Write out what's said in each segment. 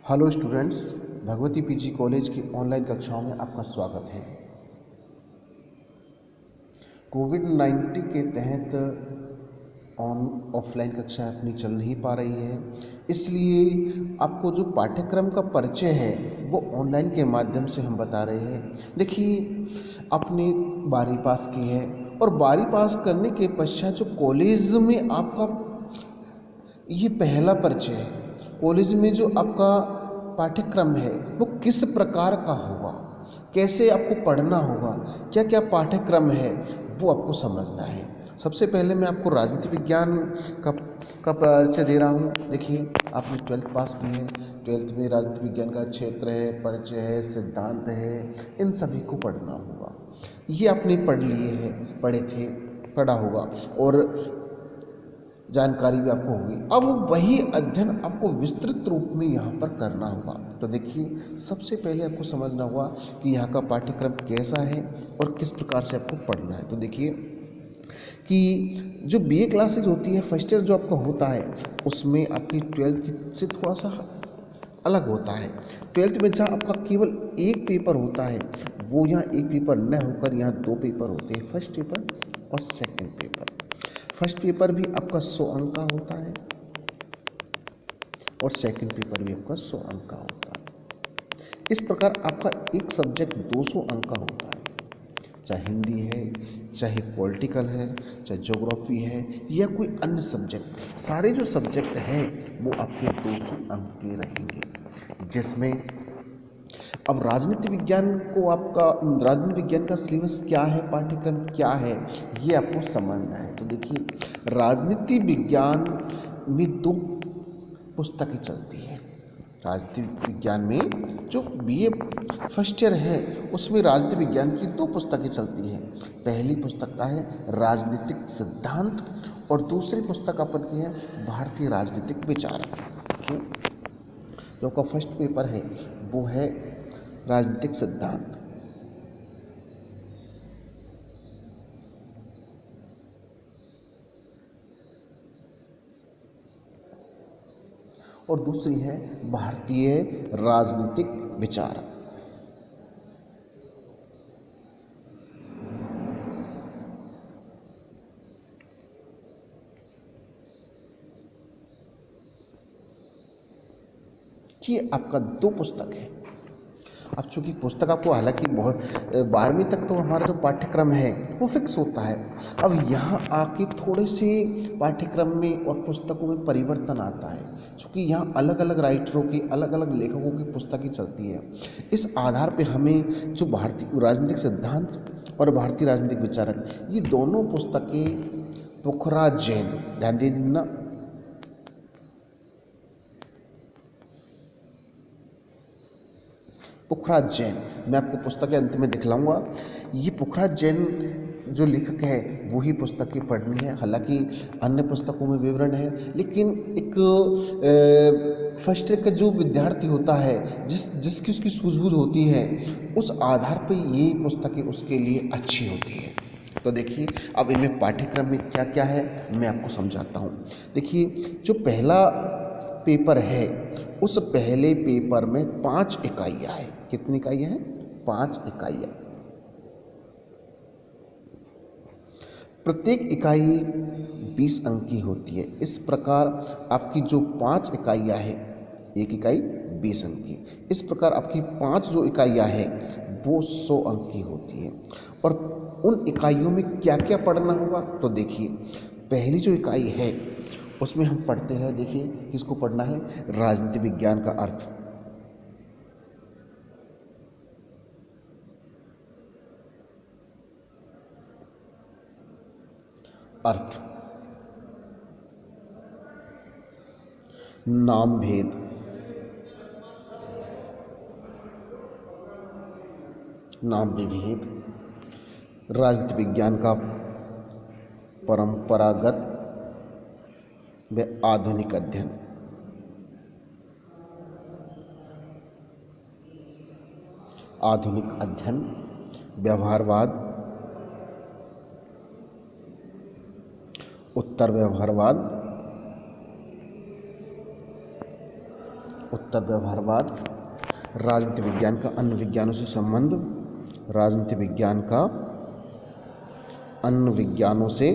Hello students, Bhagwati PG college की online कक्षाओं में आपका स्वागत है। कोविड-19 के तहत ऑफलाइन कक्षा अपनी चल नहीं पा रही है, इसलिए आपको जो पाठ्यक्रम का परिचय है वो ऑनलाइन के माध्यम से हम बता रहे हैं। देखिए, आपने 12वीं पास की है और 12वीं पास करने के पश्चात जो कॉलेज में आपका ये पहला परिचय है। कॉलेज में जो आपका पाठ्यक्रम है वो किस प्रकार का होगा, कैसे आपको पढ़ना होगा, क्या क्या पाठ्यक्रम है वो आपको समझना है। सबसे पहले मैं आपको राजनीति विज्ञान का परिचय दे रहा हूँ। देखिए, आपने 12th पास की है। 12th में राजनीति विज्ञान का क्षेत्र है, परिचय है, सिद्धांत है, इन सभी को पढ़ना होगा। ये आपने पढ़ा होगा और जानकारी भी आपको होगी। अब वही अध्ययन आपको विस्तृत रूप में यहाँ पर करना होगा। तो देखिए, सबसे पहले आपको समझना होगा कि यहाँ का पाठ्यक्रम कैसा है और किस प्रकार से आपको पढ़ना है। तो देखिए कि जो बीए क्लासेज होती है, फर्स्ट ईयर जो आपका होता है, उसमें आपकी 12th से थोड़ा सा अलग होता है। 12th में जहाँ आपका केवल एक पेपर होता है, वो यहाँ एक पेपर न होकर यहाँ 2 पेपर होते हैं, फर्स्ट पेपर और सेकंड पेपर। फर्स्ट पेपर भी आपका 100 अंक का होता है और सेकंड पेपर भी आपका 100 अंक का होता है। इस प्रकार आपका एक सब्जेक्ट 200 अंक का होता है, चाहे हिंदी है, चाहे पॉलिटिकल है, चाहे ज्योग्राफी है या कोई अन्य सब्जेक्ट। सारे जो सब्जेक्ट हैं वो आपके 200 अंक के रहेंगे। जिसमें अब राजनीति विज्ञान का सिलेबस क्या है, पाठ्यक्रम क्या है, ये आपको समझना है। तो देखिए, राजनीति विज्ञान में 2 पुस्तकें चलती है। राजनीति विज्ञान में जो बीए फर्स्ट ईयर है उसमें राजनीति विज्ञान की 2 पुस्तकें चलती हैं। पहली पुस्तक का है राजनीतिक सिद्धांत और दूसरी पुस्तक अपन की है भारतीय राजनीतिक विचार। जो आपका फर्स्ट पेपर है वो है राजनीतिक सिद्धांत और दूसरी है भारतीय राजनीतिक विचार। ये आपका 2 पुस्तक है। अब चूँकि पुस्तक आपको हालांकि बहुत 12वीं तक तो हमारा जो पाठ्यक्रम है वो फिक्स होता है। अब यहाँ आके थोड़े से पाठ्यक्रम में और पुस्तकों में परिवर्तन आता है, क्योंकि यहाँ अलग अलग राइटरों की, अलग अलग लेखकों की पुस्तकें चलती है। इस आधार पे हमें जो भारतीय राजनीतिक सिद्धांत और भारतीय राजनीतिक विचारक, ये दोनों पुस्तकें पुखराज जैन, ध्यान दे देना, पुखराज जैन, मैं आपको पुस्तक के अंत में दिखलाऊंगा। ये पुखराज जैन जो लेखक है वही पुस्तकें पढ़नी है। हालांकि अन्य पुस्तकों में विवरण है, लेकिन एक फर्स्ट ईयर का जो विद्यार्थी होता है, जिसकी उसकी सूझबूझ होती है, उस आधार पर ये पुस्तकें उसके लिए अच्छी होती है। तो देखिए, अब इनमें पाठ्यक्रम में क्या क्या है मैं आपको समझाता हूँ। देखिए, जो पहला पेपर है उस पहले पेपर में 5 इकाइयाँ हैं। कितनी इकाइयाँ हैं? 5 इकाइयाँ। प्रत्येक इकाई 20 अंक की होती है। इस प्रकार आपकी जो 5 इकाइयाँ हैं, एक इकाई 20 अंक की, इस प्रकार आपकी 5 जो इकाइयाँ हैं वो 100 अंक की होती है। और उन इकाइयों में क्या क्या पढ़ना होगा? तो देखिए, पहली जो इकाई है उसमें हम पढ़ते हैं, देखिए किसको पढ़ना है? राजनीति विज्ञान का अर्थ। नाम भेद, नाम विभेद, राजनीति विज्ञान का परंपरागत व आधुनिक अध्ययन, व्यवहारवाद, उत्तर व्यवहारवाद। राजनीति विज्ञान का अन्य विज्ञानों से संबंध, राजनीति विज्ञान का अन्य विज्ञानों से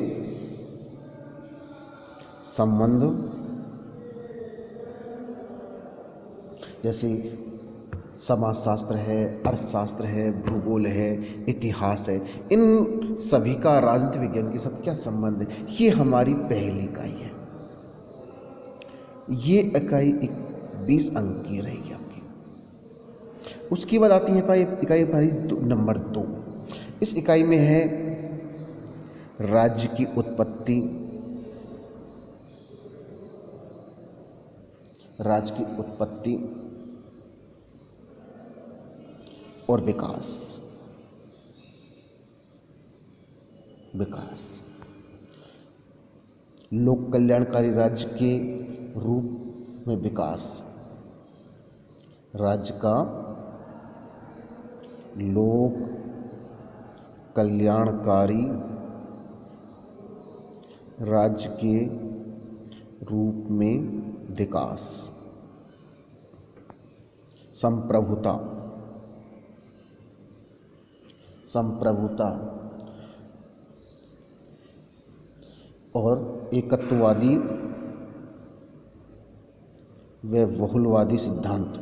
संबंध, जैसे समाजशास्त्र है, अर्थशास्त्र है, भूगोल है, इतिहास है, इन सभी का राजनीति विज्ञान के साथ क्या संबंध है, ये हमारी पहली इकाई है। ये इकाई 20 अंक की रहेगी आपकी। उसके बाद आती है इकाई हमारी नंबर 2। इस इकाई में है राज्य की उत्पत्ति, राज्य की उत्पत्ति और विकास। लोक कल्याणकारी राज्य के रूप में विकास, राज्य का लोक कल्याणकारी राज्य के रूप में विकास। संप्रभुता और एकत्ववादी व बहुलवादी सिद्धांत,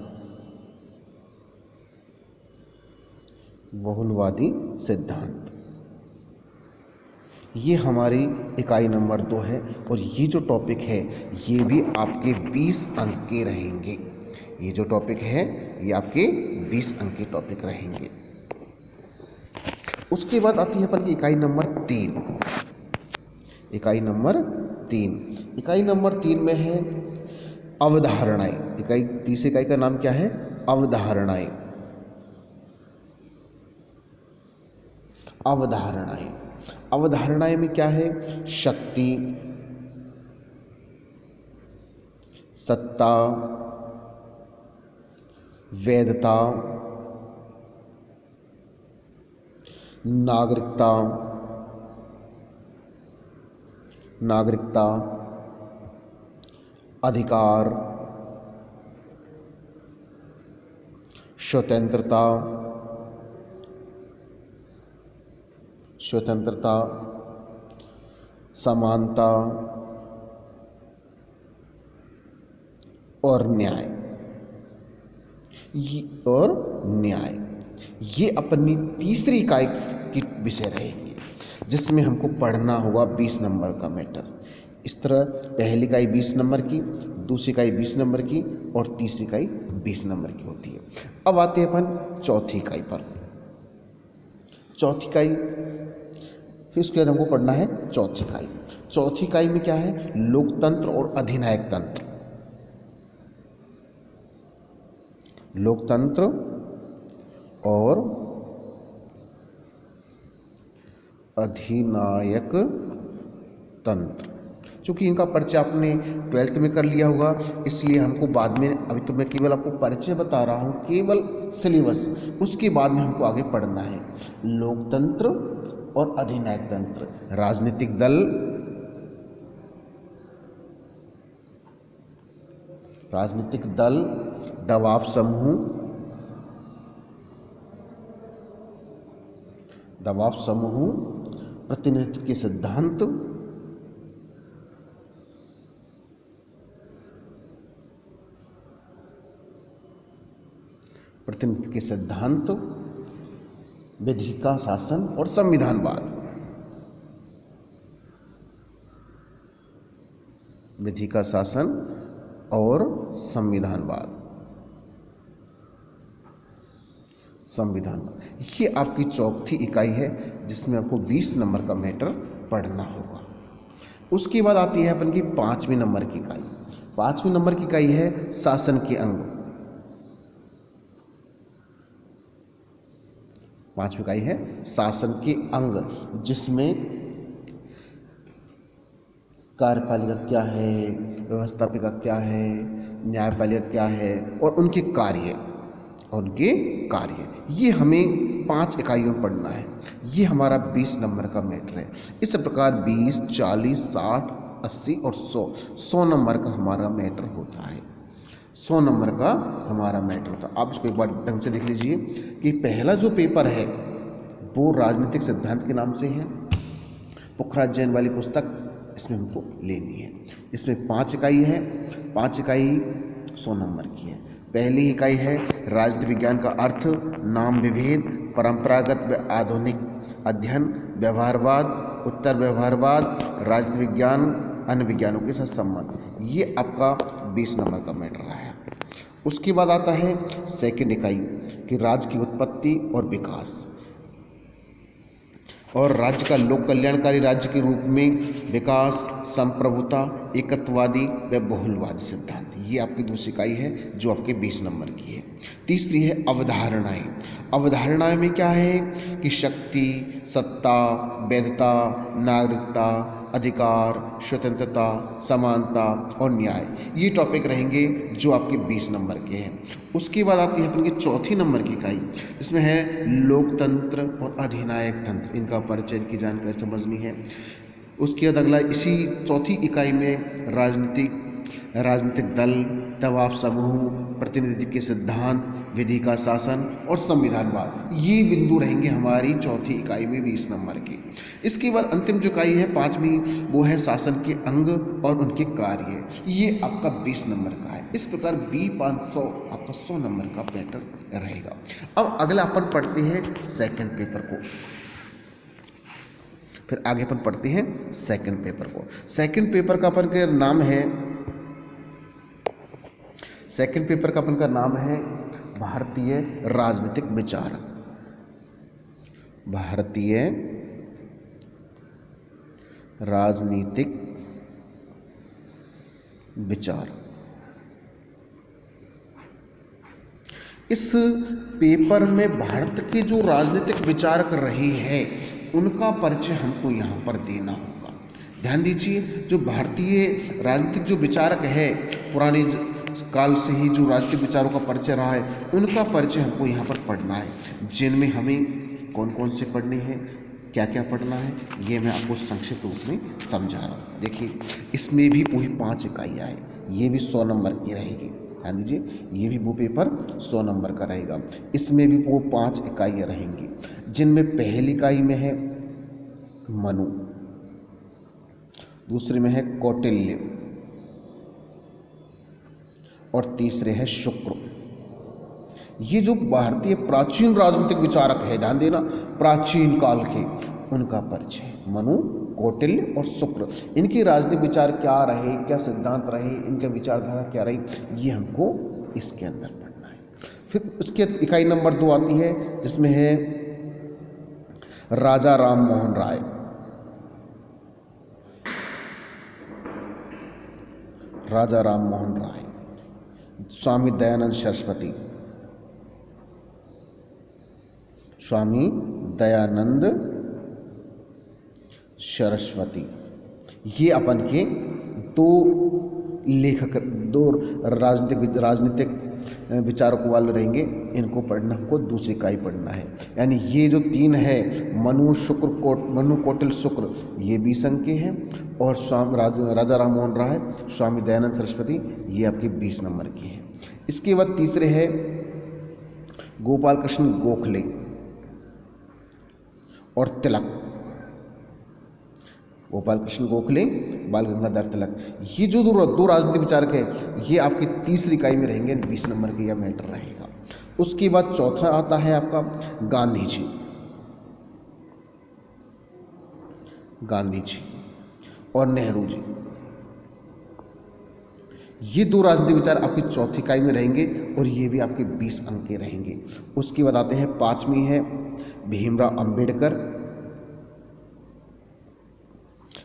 ये हमारी इकाई नंबर 2 है। और ये जो टॉपिक है ये भी आपके 20 अंक के रहेंगे। ये जो टॉपिक है ये आपके 20 अंक के टॉपिक रहेंगे। उसके बाद आती है अपन की इकाई नंबर 3। इकाई नंबर 3 में है अवधारणाएं। तीसरी इकाई का नाम क्या है? अवधारणाएं। अवधारणाएं में क्या है? शक्ति, सत्ता, वैधता, नागरिकता, अधिकार, स्वतंत्रता, समानता और न्याय। ये अपनी तीसरी इकाई की विषय रहेंगे, जिसमें हमको पढ़ना होगा 20 नंबर का मैटर। इस तरह पहली इकाई 20 नंबर की, दूसरी इकाई 20 नंबर की और तीसरी इकाई 20 नंबर की होती है। अब आते हैं अपन चौथी इकाई पर। चौथी इकाई, फिर उसके बाद हमको पढ़ना है चौथी इकाई। चौथी इकाई में क्या है? लोकतंत्र और अधिनायक तंत्र। लोकतंत्र और अधिनायक तंत्र। चूँकि इनका परिचय आपने 12th में कर लिया होगा, इसलिए हमको बाद में, अभी तो मैं केवल आपको परिचय बता रहा हूँ, केवल सिलेबस, उसके बाद में हमको आगे पढ़ना है। लोकतंत्र और अधिनायक तंत्र। राजनीतिक दल, दबाव समूह, प्रतिनिधित्व के सिद्धांत, विधि का शासन और संविधानवाद। विधि का शासन और संविधानवाद। ये आपकी चौथी इकाई है, जिसमें आपको 20 नंबर का मैटर पढ़ना होगा। उसके बाद आती है अपन की 5वीं नंबर की इकाई। 5वीं नंबर की इकाई है शासन के अंग। 5वीं इकाई है शासन के अंग, जिसमें कार्यपालिका क्या है, व्यवस्थापिका क्या है, न्यायपालिका क्या है और उनके कार्य। ये हमें 5 इकाइयों में पढ़ना है। ये हमारा 20 नंबर का मैटर है। इस प्रकार 20, 40, 60, 80 और 100 नंबर का हमारा मैटर होता है। 100 नंबर का हमारा मैटर होता है। आप इसको एक बार ढंग से देख लीजिए कि पहला जो पेपर है वो राजनीतिक सिद्धांत के नाम से है, पुखराज जैन वाली पुस्तक, इसमें हमको लेनी है। इसमें 5 इकाई है, 5 इकाई 100 नंबर की है। पहली इकाई है राजनीति विज्ञान का अर्थ, नाम विभेद, परंपरागत व आधुनिक अध्ययन, व्यवहारवाद, उत्तर व्यवहारवाद, राजनीति विज्ञान, अन्य विज्ञानों के साथ संबंध। ये आपका 20 नंबर का मैटर रहा है। उसके बाद आता है सेकंड इकाई कि राज्य की उत्पत्ति और विकास और राज्य का लोक कल्याणकारी राज्य के रूप में विकास, संप्रभुता, एकत्ववादी व बहुलवादी सिद्धांत। ये आपकी दूसरी इकाई है जो आपके 20 नंबर की है। तीसरी है अवधारणाएं। अवधारणाएं में क्या है कि शक्ति, सत्ता, वैधता, नागरिकता, अधिकार, स्वतंत्रता, समानता और न्याय, ये टॉपिक रहेंगे जो आपके 20 नंबर के हैं। उसके बाद आती है अपन की चौथी नंबर की इकाई, इसमें है लोकतंत्र और अधिनायक तंत्र, इनका परिचय, इनकी जानकारी समझनी है। उसके बाद अगला इसी चौथी इकाई में राजनीतिक दल, दबाव समूह, प्रतिनिधि के सिद्धांत, विधि का शासन और संविधानवाद, ये बिंदु रहेंगे हमारी चौथी इकाई में 20 नंबर की। इसके बाद अंतिम जो इकाई है 5वीं, वो है शासन के अंग और उनके कार्य, ये आपका 20 नंबर का है। इस प्रकार B500 आपका 100 नंबर का पैटर्न रहेगा। अब अगला अपन पढ़ते हैं सेकंड पेपर को, फिर आगे अपन पढ़ते हैं सेकंड पेपर को। सेकंड पेपर का अपन का नाम है, सेकंड पेपर का अपन का नाम है भारतीय राजनीतिक विचार। भारतीय राजनीतिक विचार। इस पेपर में भारत के जो राजनीतिक विचारक रहे हैं उनका परिचय हमको यहाँ पर देना होगा। ध्यान दीजिए, जो भारतीय राजनीतिक जो विचारक है, पुराने काल से ही जो राजनीतिक विचारों का परिचय रहा है, उनका परिचय हमको यहाँ पर पढ़ना है, जिनमें हमें कौन कौन से पढ़ने हैं, क्या क्या पढ़ना है, ये मैं आपको संक्षिप्त रूप में समझा रहा हूँ। देखिए, इसमें भी वही 5 इकाइयाँ हैं, ये भी 100 नंबर की रहेगी। ध्यान दीजिए, ये भी वो पेपर 100 नंबर का रहेगा। इसमें भी वो 5 इकाइयाँ रहेंगी, जिनमें पहली इकाई में है मनु, दूसरे में है कौटिल्य और तीसरे है शुक्र। ये जो भारतीय प्राचीन राजनीतिक विचारक है, ध्यान देना, प्राचीन काल के, उनका परिचय मनु, कौटिल्य और शुक्र। इनके राजनीतिक विचार क्या रहे, क्या सिद्धांत रहे, इनका विचारधारा क्या रही, ये हमको इसके अंदर पढ़ना है। फिर उसके इकाई नंबर 2 आती है, जिसमें है राजा राम मोहन राय। राजा राम मोहन राय, स्वामी दयानंद सरस्वती, स्वामी दयानंद सरस्वती, ये अपन के 2 लेखक, 2 राजनीतिक विचारकों वाले रहेंगे। इनको पढ़ना, हमको दूसरी इकाई पढ़ना है। यानी ये जो 3 है, मनु कौटिल्य शुक्र, ये 20 अंक के हैं, और राजा राम मोहन राय, स्वामी दयानंद सरस्वती, ये आपके 20 नंबर के हैं। इसके बाद तीसरे है गोपाल कृष्ण गोखले और तिलक। गोपाल कृष्ण गोखले, बाल गंगाधर तिलक, ये जो 2 राजनीतिक विचारक हैं, ये आपकी तीसरी इकाई में रहेंगे, 20 नंबर के यह मैटर रहेगा। उसके बाद चौथा आता है आपका गांधी जी। गांधी जी और नेहरू जी, ये 2 राजनीतिक विचार आपकी चौथी इकाई में रहेंगे और ये भी आपके 20 अंक के रहेंगे। उसके बाद आते हैं 5वीं है भीमराव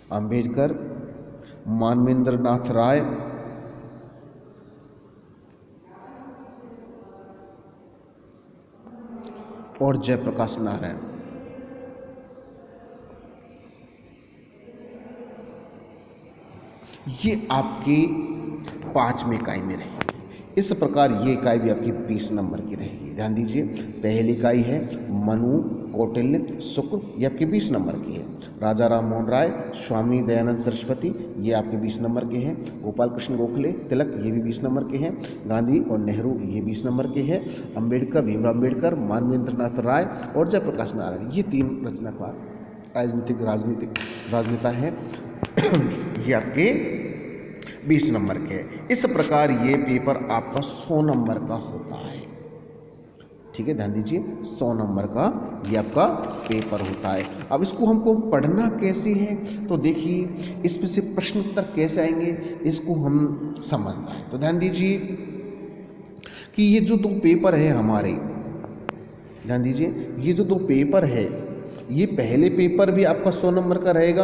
अंबेडकर, मानवेंद्र नाथ राय और जयप्रकाश नारायण। ये आपकी 5वीं इकाई में रहेगी। इस प्रकार ये इकाई भी आपकी 20 नंबर की रहेगी। ध्यान दीजिए, पहली इकाई है मनु कौटिल्य, शुक्र, ये आपके 20 नंबर की है। राजा राम मोहन राय, स्वामी दयानंद सरस्वती, ये आपके 20 नंबर के हैं। गोपाल कृष्ण गोखले, तिलक, ये भी 20 नंबर के हैं। गांधी और नेहरू, ये 20 नंबर के हैं। अम्बेडकर, भीमराव अम्बेडकर, मानवेंद्रनाथ राय और जयप्रकाश नारायण, ये 3 रचनाकार राजनेता हैं। ये आपके 20 नंबर के हैं। इस प्रकार ये पेपर आपका 100 नंबर का होता है। ठीक है, ध्यान दीजिए, 100 नंबर का ये आपका पेपर होता है। अब इसको हमको पढ़ना कैसे है, तो देखिए इसमें से प्रश्न उत्तर कैसे आएंगे, इसको हम समझना है। तो ध्यान दीजिए कि ये जो 2 पेपर है हमारे, ध्यान दीजिए, ये जो 2 पेपर है, ये पहले पेपर भी आपका 100 नंबर का रहेगा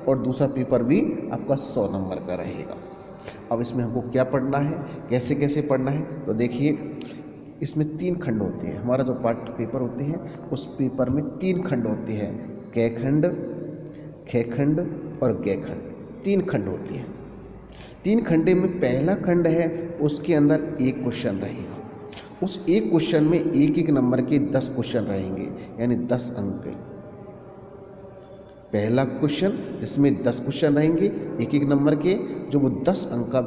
और दूसरा पेपर भी आपका 100 नंबर का रहेगा। अब इसमें हमको क्या पढ़ना है, कैसे कैसे पढ़ना है, तो देखिए इसमें 3 खंड होते हैं। हमारा जो पार्ट पेपर होते हैं उस पेपर में 3 खंड होते हैं, क खंड, ख खंड और ग खंड, 3 खंड होते हैं। 3 खंडे में पहला खंड है, उसके अंदर 1 क्वेश्चन रहेगा। उस 1 क्वेश्चन में 1-1 नंबर के 10 क्वेश्चन रहेंगे, यानी 10 अंक। पहला क्वेश्चन जिसमें 10 क्वेश्चन रहेंगे 1-1 नंबर के, जो वो 10 अंक का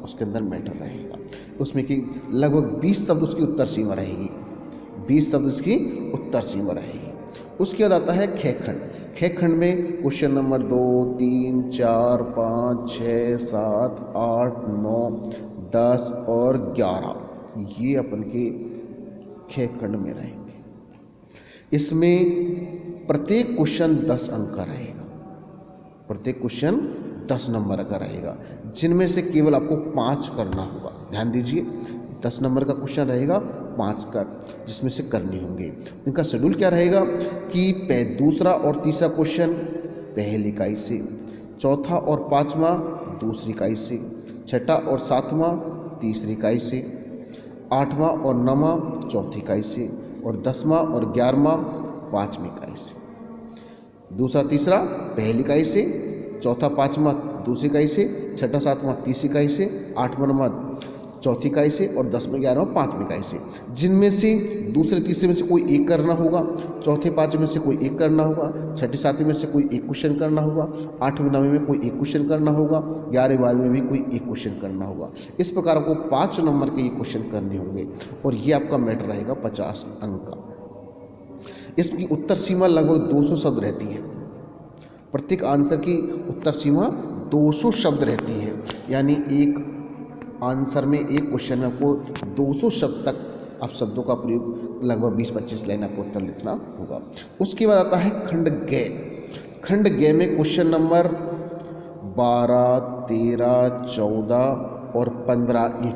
उसके अंदर मैटर रहेगा। उसमें कि लगभग 20 शब्द उसकी उत्तर सीमा रहेगी, 20 शब्द उसकी उत्तर सीमा रहेगी। उसके बाद आता है ख खंड। ख खंड में क्वेश्चन नंबर 2, 3, 4, 5, 6, 7, 8, 9, 10 और 11, ये अपन के ख खंड में रहेंगे। इसमें प्रत्येक क्वेश्चन 10 अंक का रहेगा, प्रत्येक क्वेश्चन 10 नंबर का रहेगा, जिनमें से केवल आपको 5 करना होगा। ध्यान दीजिए, 10 नंबर का क्वेश्चन रहेगा, 5 का जिसमें से करने होंगे। इनका शेड्यूल क्या रहेगा कि दूसरा और तीसरा क्वेश्चन पहली इकाई से, चौथा और 5वां दूसरी इकाई से, छठा और 7वां तीसरी इकाई से, 8वां और 9वां चौथी इकाई से और 10वां और 11वां 5वीं इकाई से। दूसरा तीसरा पहली इकाई से, चौथा 5वां दूसरी इकाई से, छठा 7वां तीसरी इकाई से, 8वां 9वां चौथी इकाई से और 10वां 11वां 5वीं इकाई से, जिनमें से दूसरे तीसरे में से कोई एक करना होगा, चौथे 5वें में से कोई एक करना होगा, छठी 7वीं में से कोई एक क्वेश्चन करना होगा, 8वीं 9वीं में कोई एक क्वेश्चन करना होगा, 11वीं 12वीं में भी कोई एक क्वेश्चन करना होगा। इस प्रकार आपको 5 नंबर के ये क्वेश्चन करने होंगे और ये आपका मैटर रहेगा 50 अंक का। इसकी उत्तर सीमा लगभग 200 शब्द रहती है। प्रत्येक आंसर की उत्तर सीमा 200 शब्द रहती है, यानी एक आंसर में, एक क्वेश्चन में आपको 200 शब्द तक आप शब्दों का प्रयोग, लगभग 20-25 लाइन आपको उत्तर लिखना होगा। उसके बाद आता है खंड ग। खंड ग में क्वेश्चन नंबर 12, 13, 14 और 15, ये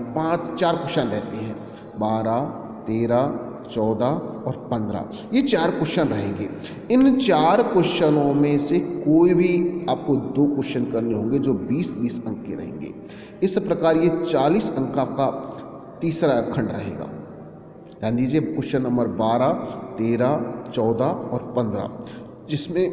4 क्वेश्चन रहते हैं। 12, 13, 14 और 15, ये 4 क्वेश्चन रहेंगे। इन 4 क्वेश्चनों में से कोई भी आपको 2 क्वेश्चन करने होंगे जो 20-20 अंक के रहेंगे। इस प्रकार ये 40 अंक का तीसरा खंड रहेगा। ध्यान दीजिए, क्वेश्चन नंबर 12, 13, 14 और 15, जिसमें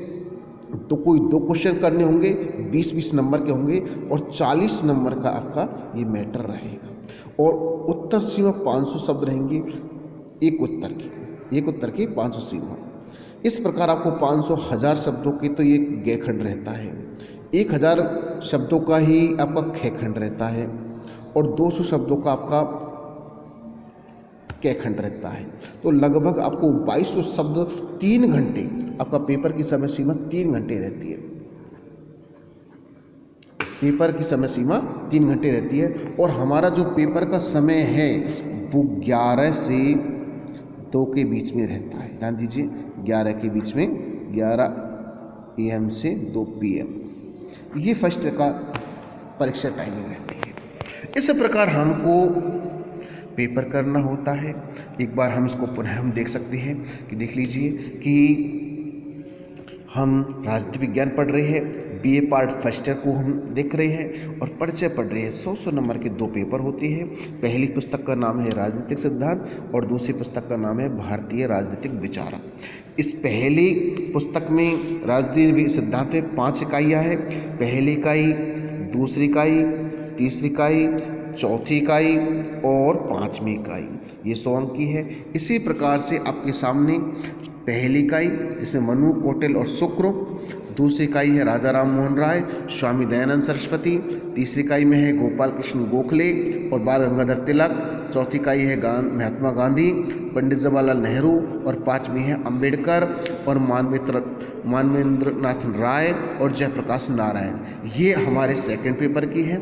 तो कोई 2 क्वेश्चन करने होंगे, 20-20 नंबर के होंगे और 40 नंबर का आपका ये मैटर रहेगा। और उत्तर सीमा 500 शब्द रहेंगे, एक उत्तर की 500 सीमा। इस प्रकार आपको 500,000 शब्दों के तो ये ग खंड रहता है, 1000 शब्दों का ही आपका ख खंड रहता है और 200 शब्दों का आपका क खंड रहता है। तो लगभग आपको 2200 शब्द 3 घंटे, आपका पेपर की समय सीमा 3 घंटे रहती है। पेपर की समय सीमा 3 घंटे रहती है और हमारा जो पेपर का समय है वो 11 से 2 के बीच में रहता है। ध्यान दीजिए, 11 के बीच में, 11 AM से 2 PM, ये फर्स्ट का परीक्षा टाइमिंग रहती है। इस प्रकार हमको पेपर करना होता है। एक बार हम इसको पुनः हम देख सकते हैं कि देख लीजिए कि हम राजनीति विज्ञान पढ़ रहे हैं, BA पार्ट फर्स्ट ईयर को हम देख रहे हैं और परिचय पढ़ रहे हैं। 100 नंबर के 2 पेपर होते हैं। पहली पुस्तक का नाम है राजनीतिक सिद्धांत और दूसरी पुस्तक का नाम है भारतीय राजनीतिक विचार। इस पहली पुस्तक में राजनीतिक सिद्धांत में 5 इकाइयाँ हैं। पहली इकाई, दूसरी इकाई, तीसरी इकाई, चौथी इकाई और 5वीं इकाई, ये 100 अंक की है। इसी प्रकार से आपके सामने पहली इकाई जिसमें मनु, कौटिल्य और शुक्र। दूसरी इकाई है राजा राम मोहन राय, स्वामी दयानंद सरस्वती। तीसरी इकाई में है गोपाल कृष्ण गोखले और बाल गंगाधर तिलक। चौथी इकाई है महात्मा गांधी, पंडित जवाहरलाल नेहरू और पांचवी है अंबेडकर और मानवेंद्र नाथ राय और जयप्रकाश नारायण। ये हमारे सेकंड पेपर की है,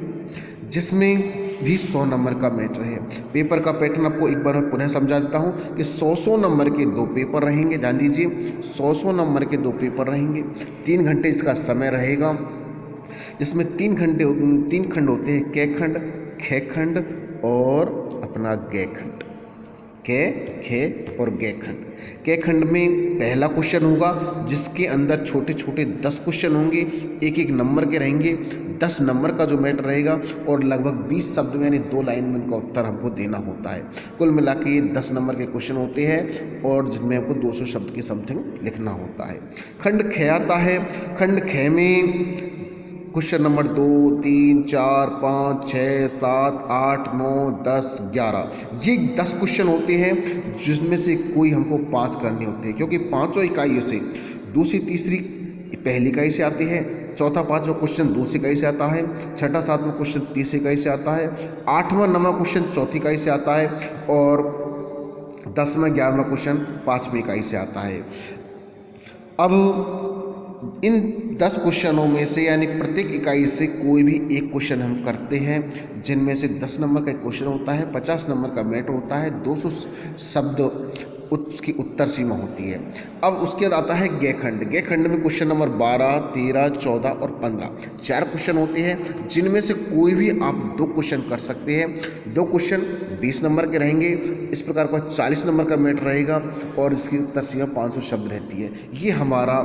जिसमें भी 100 नंबर का मैटर है। पेपर का पैटर्न आपको एक बार मैं पुनः समझा देता हूँ कि 100 नंबर के 2 पेपर रहेंगे। ध्यान दीजिए, 100 नंबर के 2 पेपर रहेंगे। 3 घंटे इसका समय रहेगा, जिसमें 3 खंड होते हैं, क खंड, ख खंड और अपना ग खंड। क, ख और ग खंड। क खंड में पहला क्वेश्चन होगा, जिसके अंदर छोटे छोटे 10 क्वेश्चन होंगे, एक एक नंबर के रहेंगे। 10 नंबर का जो मैटर रहेगा और लगभग 20 शब्द में यानी 2 लाइन में उनका उत्तर हमको देना होता है। कुल मिला के ये 10 नंबर के क्वेश्चन होते हैं और जिनमें हमको 200 शब्द की समथिंग लिखना होता है। खंड ख आता है। खंड ख में क्वेश्चन नंबर 2, 3, 4, 5, 6, 7, 8, 9, 10, 11 ये 10 क्वेश्चन होते हैं, जिसमें से कोई हमको 5 करने होते हैं, क्योंकि पाँचों इकाइयों से दूसरी तीसरी पहली इकाई से आती है, चौथा पाँचवा क्वेश्चन दूसरी इकाई से आता है, छठा सातवां क्वेश्चन तीसरी इकाई से आता है, 8वां 9वां क्वेश्चन चौथी इकाई से आता है और 10वां 11वां क्वेश्चन 5वीं इकाई से आता है। अब इन 10 क्वेश्चनों में से यानी प्रत्येक इकाई से कोई भी एक क्वेश्चन हम करते हैं, जिनमें से 10 नंबर का क्वेश्चन होता है, 50 नंबर का मैटर होता है, 200 शब्द उसकी उत्तर सीमा होती है। अब उसके बाद आता है ग खंड। ग खंड में क्वेश्चन नंबर 12, 13, 14 और 15 4 क्वेश्चन होते हैं, जिनमें से कोई भी आप 2 क्वेश्चन कर सकते हैं। 2 क्वेश्चन 20 नंबर के रहेंगे। इस प्रकार का 40 नंबर का मैटर रहेगा और इसकी उत्तर सीमा 500 शब्द रहती है। ये हमारा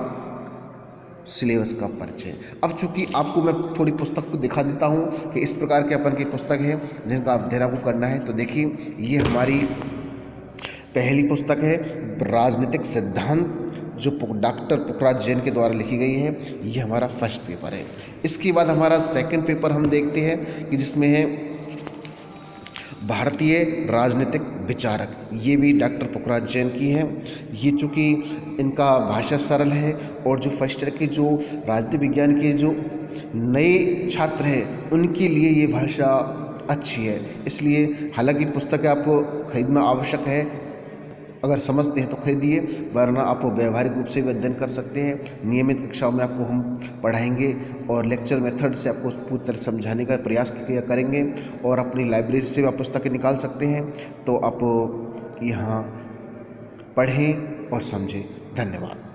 सिलेबस का परिचय। अब चूंकि आपको मैं थोड़ी पुस्तक को दिखा देता हूँ कि इस प्रकार के अपन की पुस्तक है जिनका अध्ययन आपको करना है। तो देखिए, ये हमारी पहली पुस्तक है राजनीतिक सिद्धांत, जो डॉक्टर पुखराज जैन के द्वारा लिखी गई है। ये हमारा फर्स्ट पेपर है। इसके बाद हमारा सेकंड पेपर हम देखते हैं कि जिसमें है भारतीय राजनीतिक विचारक। ये भी डॉक्टर पुखराज जैन की है। ये चूँकि इनका भाषा सरल है और जो फर्स्ट ईयर के जो राजनीति विज्ञान के जो नए छात्र हैं उनके लिए ये भाषा अच्छी है। इसलिए हालांकि पुस्तकें आपको खरीदना आवश्यक है, अगर समझते हैं तो खरीदिए, वरना आप व्यवहारिक रूप से भी अध्ययन कर सकते हैं। नियमित कक्षाओं में आपको हम पढ़ाएंगे और लेक्चर मेथड से आपको पूरी तरह समझाने का प्रयास करेंगे और अपनी लाइब्रेरी से भी आप पुस्तकें निकाल सकते हैं। तो आप यहाँ पढ़ें और समझें। धन्यवाद।